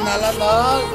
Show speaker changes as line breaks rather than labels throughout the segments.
kenalan dong.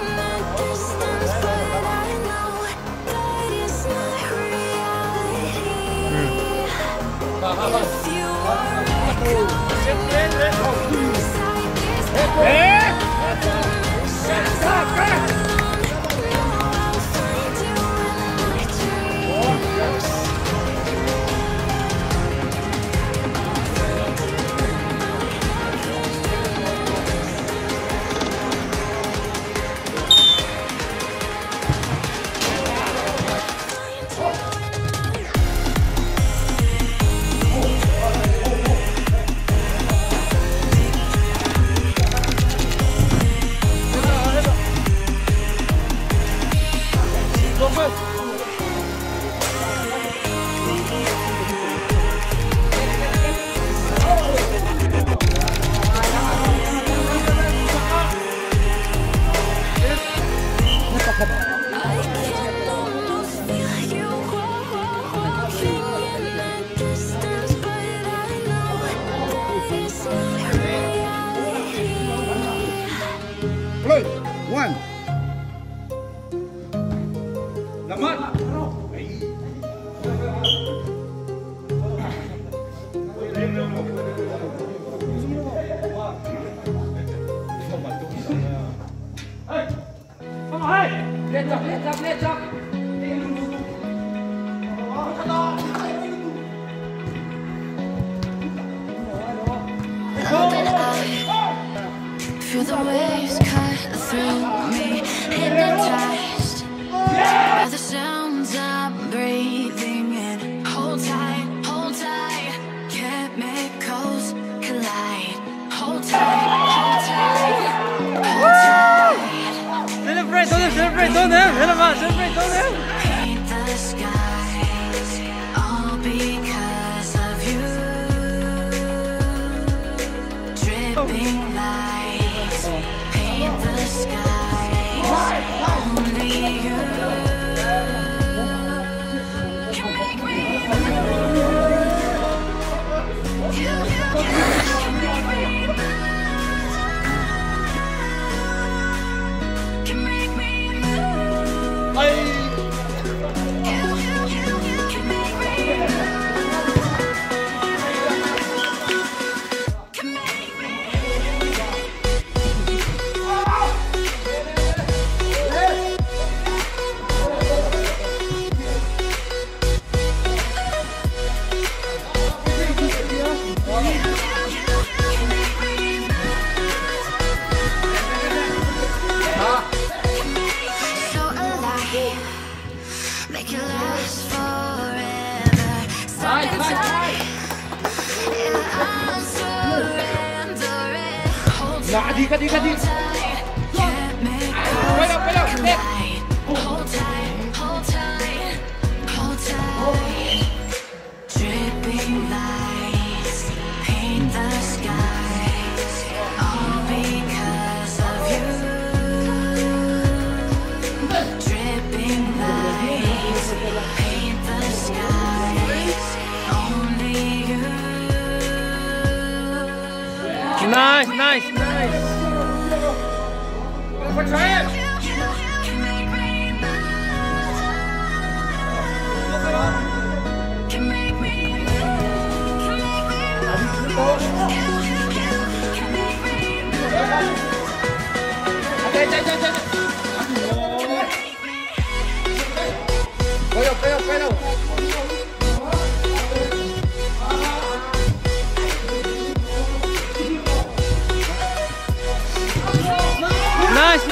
Play. 1.
Feel the waves cut through me, hypnotized by the sounds I'm breathing in. Hold tight, chemicals collide. Hold tight, hold tight, hold tight.
Celebrate, don't them.
Paint the skies, all because of you. Dripping lights, paint the skies, only you can make me you can make me can make me move. Can make me can make me. So alive, make it last forever. Stuck inside, yeah, I'm surrendering. Hold tight, can't make us collide. Hold tight, hold tight, hold tight. Dripping lights, paint the skies, all because of you. Dripping lights, paint the skies, only you.
Nice.
Can make me can make me
Nice.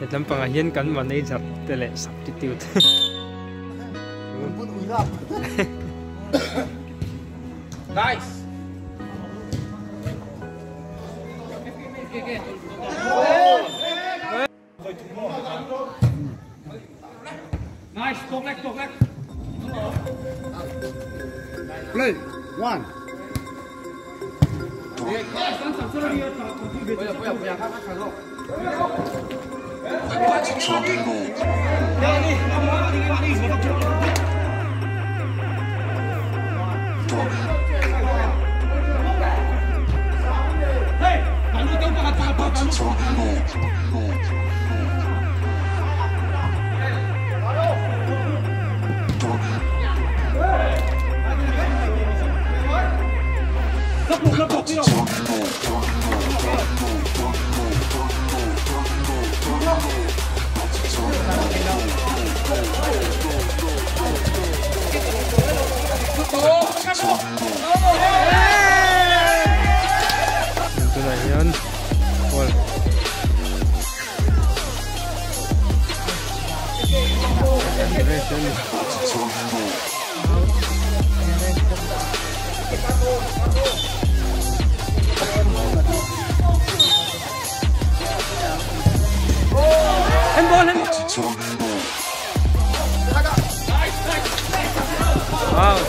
Dalam pengajian kan manager tele substitute.
Nice.
Nice, toch lek.
Play. 1.
Bóyá,
Ito na yan. Wall. Handball, handball. Wow.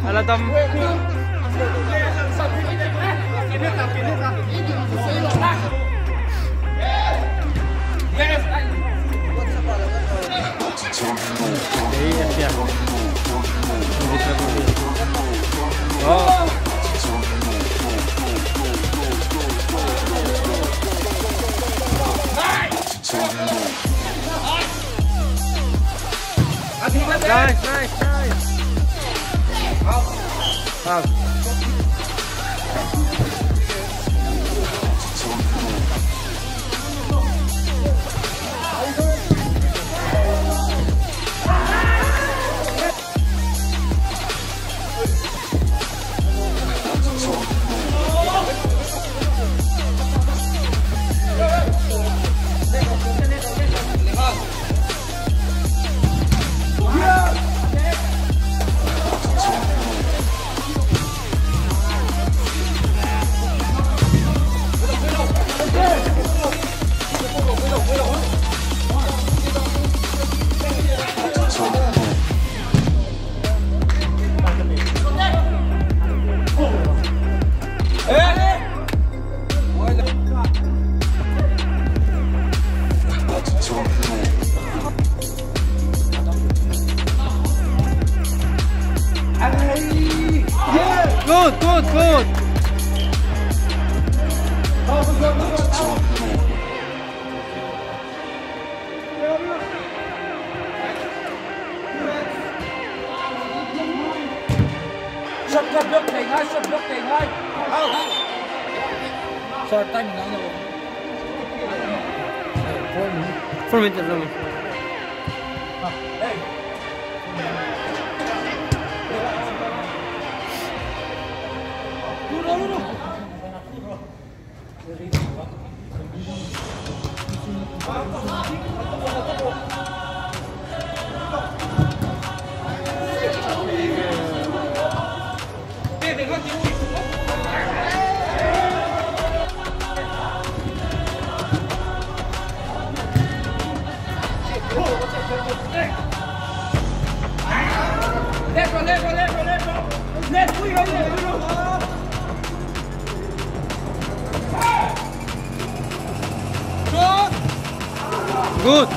Aladam. Nice. Out. Good.
Shot block tiền thôi. Shot tay mình nói rồi.
4 minutes lang. Good.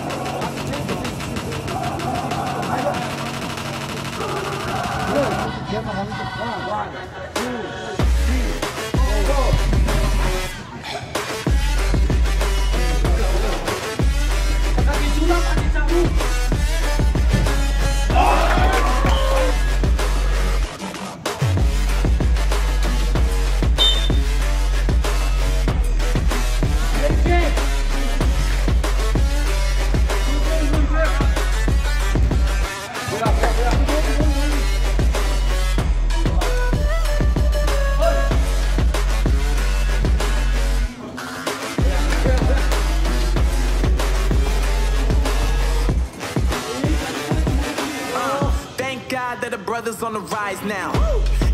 brothers on the rise now.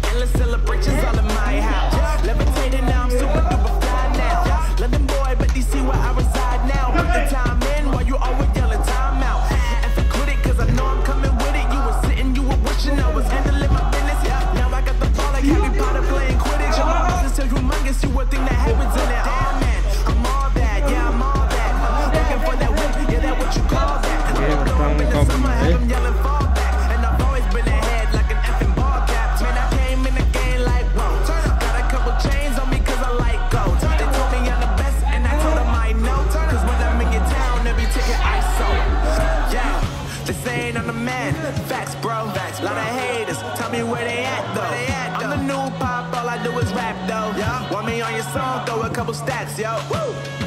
Endless celebrations all in my house. Levitating now, I'm super duper fly now. London boy, but they see where I reside now. Put the time in while you always yelling time out. And for quit it, cause I know I'm coming with it. You were sitting, you were wishing I was handling my business. Now I got the ball like Harry Potter playing Quidditch. My business so humongous, you would think that happens in it. Damn man, I'm all that, yeah, I'm all that. Looking for that whip, yeah, that what you call that. I'm in the summer, have them yelling fall back. And I've always been ahead like an effing ball cap. Man, I came in the game like, whoa. Got a couple chains on me cause I like gold. They told me I'm the best and I told them I know. Cause when I'm in your town, they be taking ISO. Yeah, they saying I'm the man. Facts, bro. Facts, lot of haters. Tell me where they at though. I'm the new pop, all I do is rap though. Want me on your song, throw a couple stats, yo.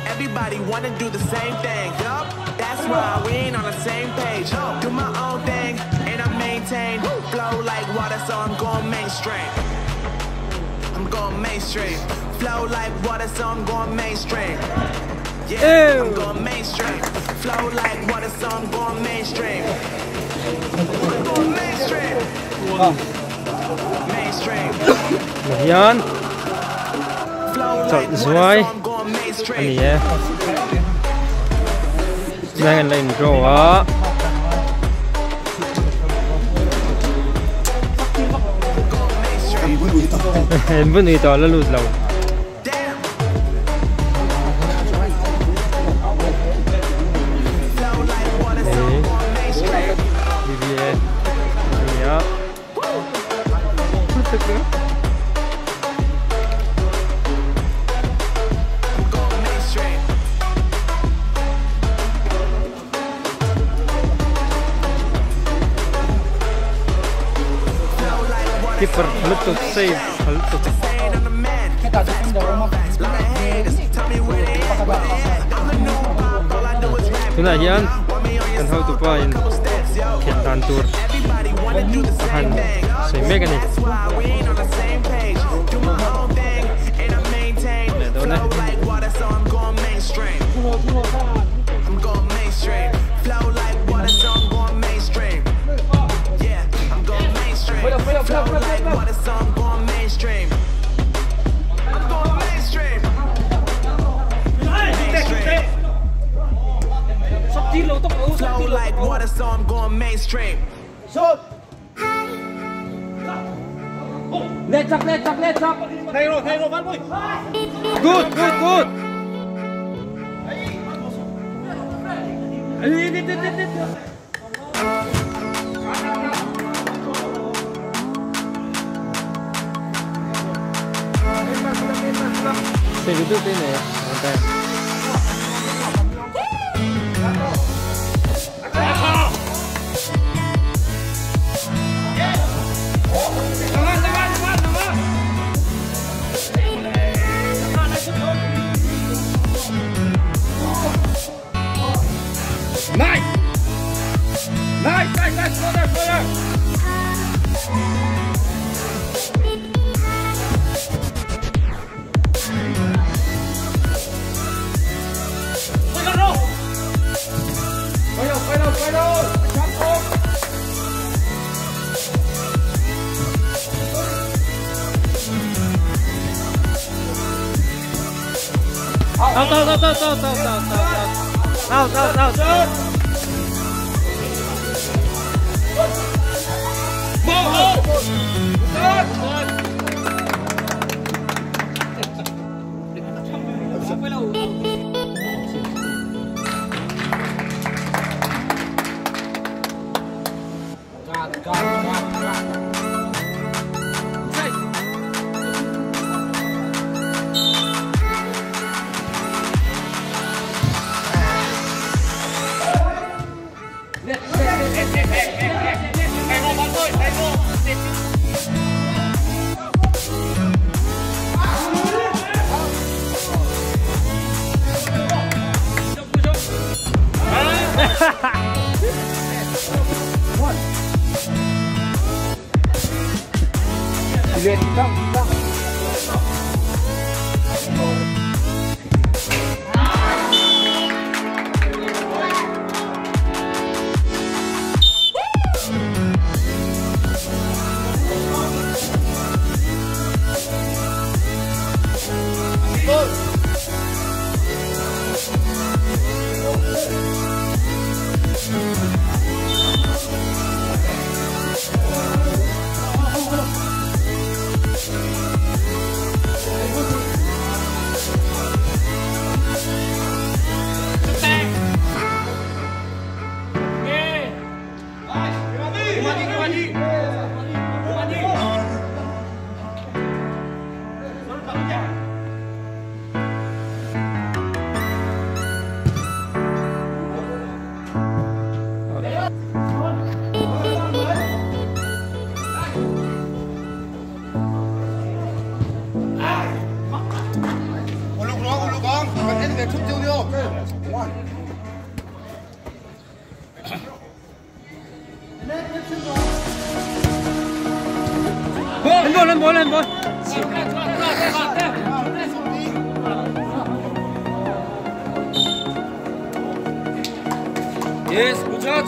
Everybody wanna do the same thing, yup. That's why we ain't on the same page. Do my own thing, and I maintain. Flow like water, so I'm going mainstream. I'm going mainstream. Flow like water, so I'm going mainstream. Yeah, I'm going mainstream. Flow like water, so I'm going mainstream. I'm going mainstream. Mainstream.
Yan.
Flow
So
like
this
water,
why
so I'm going mainstream.
ani ya. Jangan lain draw. Pun itu lalu lalu. BBA. Ya. Keeper lutut save lutut. Tuna yan kan how to find kita tour tahan say mechanic
Flow like water, so I'm going mainstream.
Shoot. Let's up. Thay rồi bắn thôi.
Good. Saya duduk sini ya. Okay.
Nice, go there.
Out.
Okay. 1.
Handball.
Yes, good shot.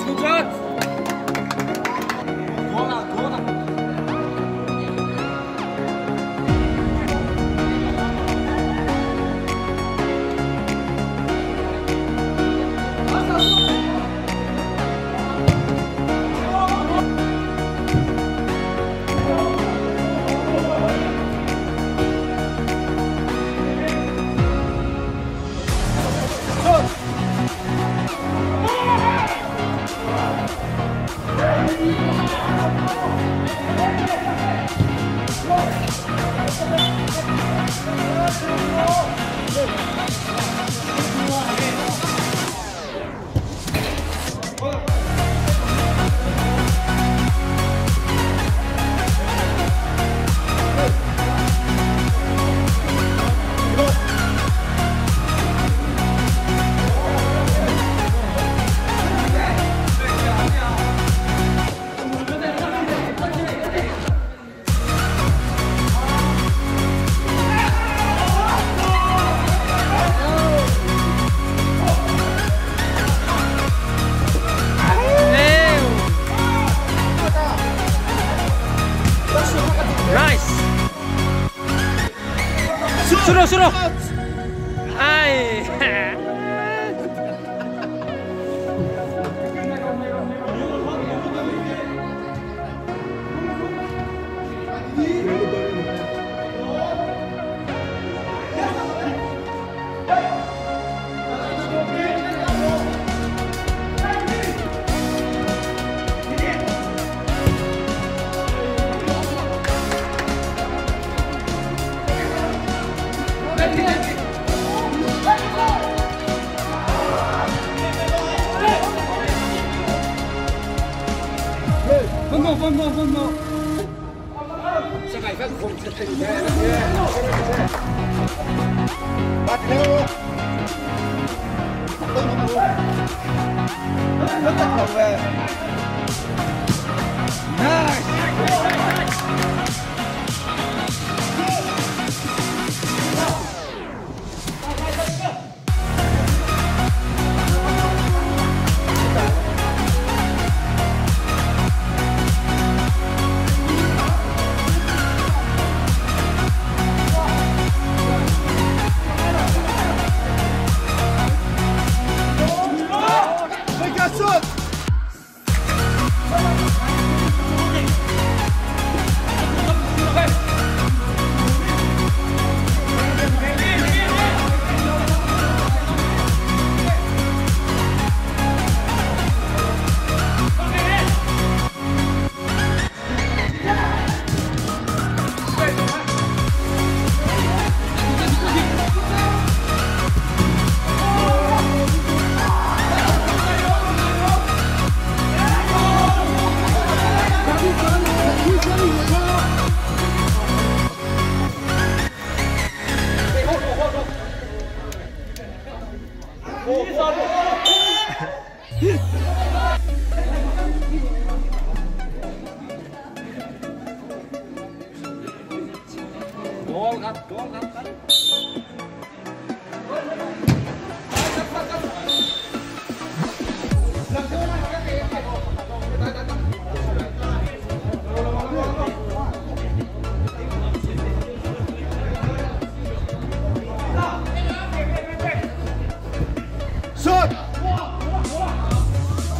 Suruh. Ay.
One more.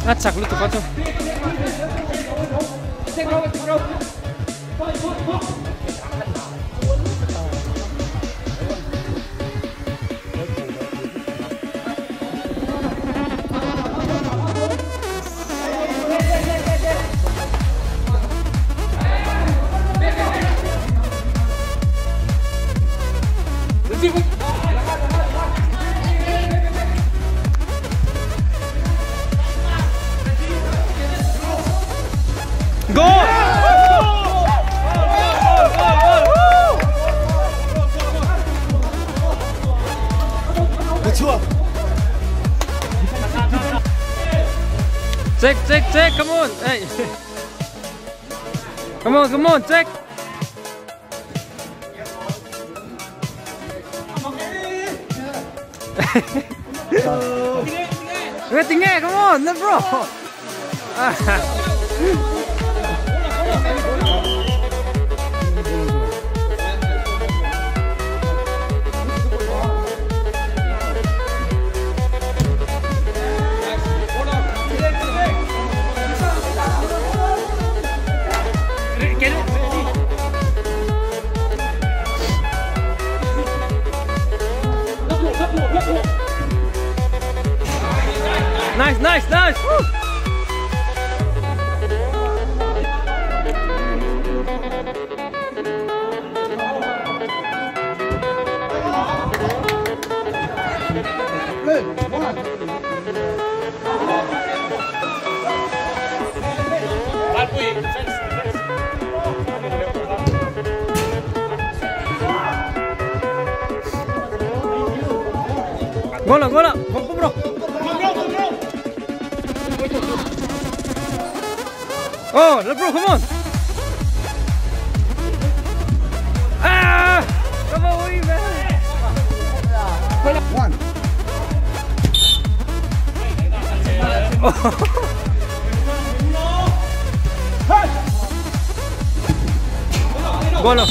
Acak lu tepat tuh. Go! Check, check, check. Come on. Hey. Come on, come on. Check. Tinggal, come on, let's bro. Nice, nice, nice. Woo. Gola, gola, go bro. Oh, let's bro, come on. Ah, come on, man.
1.
Golo.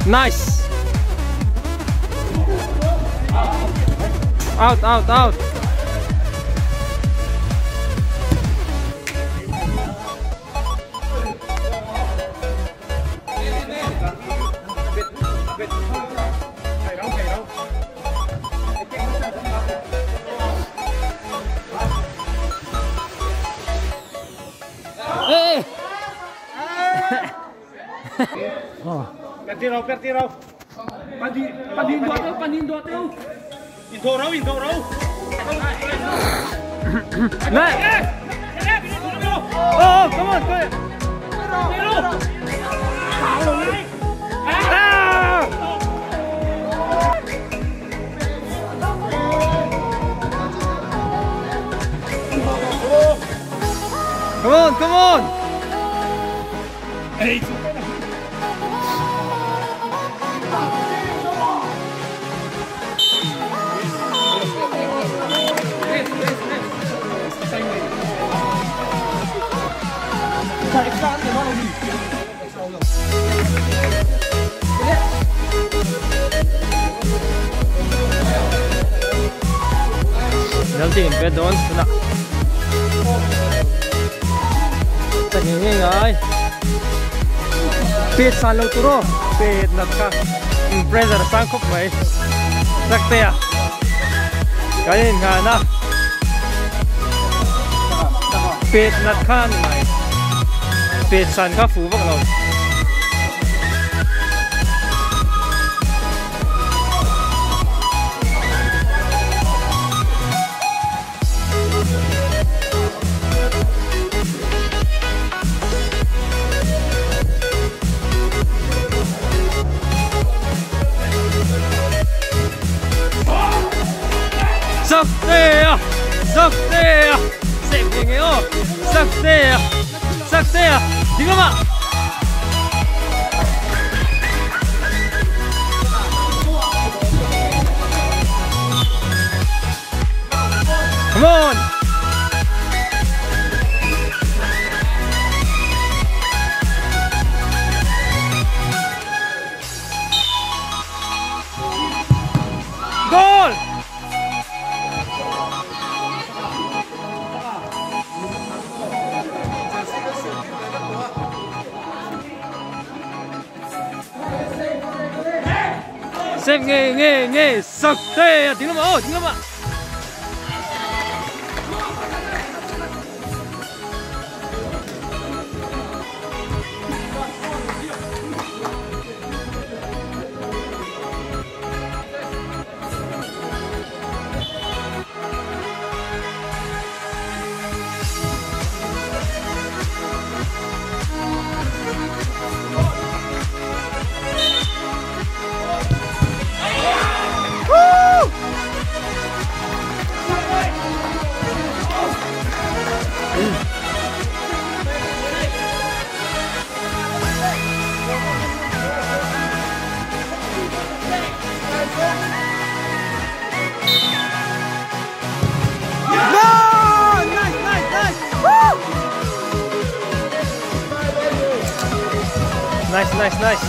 Nice. Out, out, out. Hey.
Perti raw. Pandin dua tu. Indo raw.
Nah. Oh, come on, go. Come on.
Hey.
Nanti impet doon. Wala. Tagingin ay. Pit sa lang turo. Pit na ka. Impressor sangkop may. Sakte ya. Kain nga na. Pit na ka may. Pit san ka fu bak law. Sakte! Save ngayon! Sakte! Tingnan mo! Come on! Goal! Save nghe sakte! Tingnan mo! Nice, nice, nice.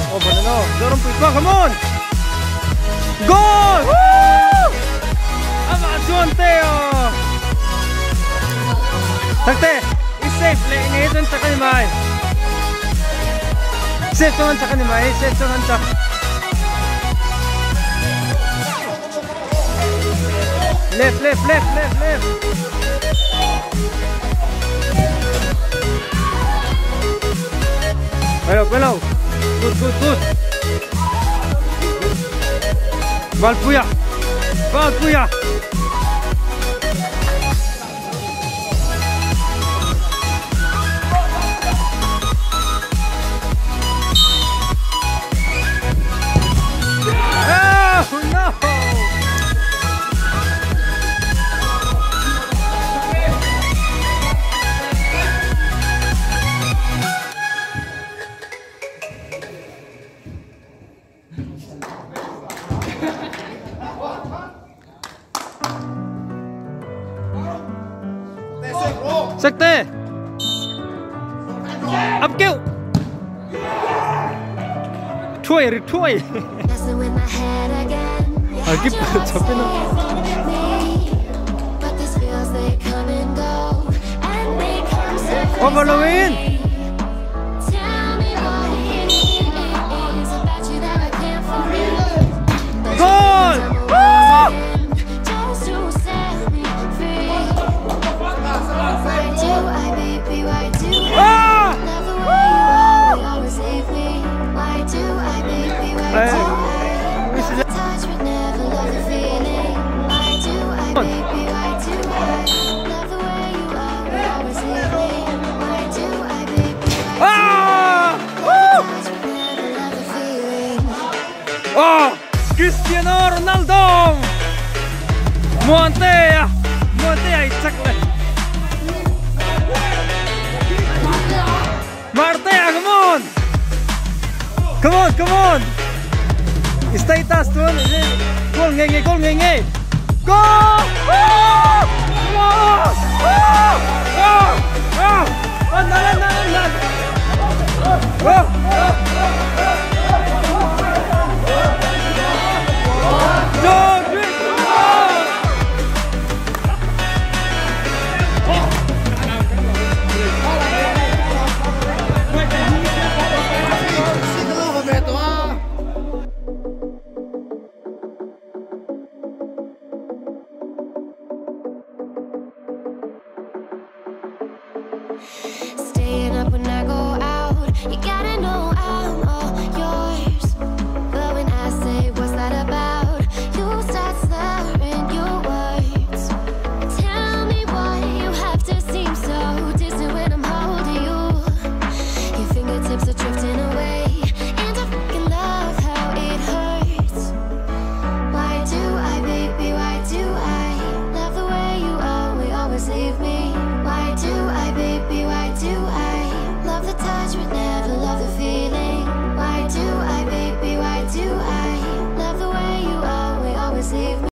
Oh, Banano, dorong pupa, come on! Goal! Woo! Avanzon Teo! Takte, is safe. Ini itu cakap ni mai. Safe tu cakap ni mai. Safe tu cakap. Left, left, left, left, left. Hello, hello. Good, good, good. Bal puya. Bal puya. Oh no! Sakte! Up kill! Thui, thui!
Messing with my head again. Yeah,
I'll keep
just
chopping up.
me. But these feels, they come and go, and they come so
Oh, Halloween!
tell me what it is about you that I can't forget.
Goal! Woo!
Just to set me free. Why do I, baby, why do I
Ah!
love the way you always leave me? Why do I, baby, why do I touch but never love the feeling? Why do I, baby, why do I love the way you always leave me? Why do I, baby, why
Ah! Woo!
touch but never love the feeling?
Oh! Cristiano Ronaldo! Montea! Montea, exactly! Martea, come on! Come on, come on! Stay touch, tuan! Goal, ngenge, goal, ngenge! Goal! Oh! Oh! Oh! Oh! Oh! Andalan, andalan! Oh! Don't drink!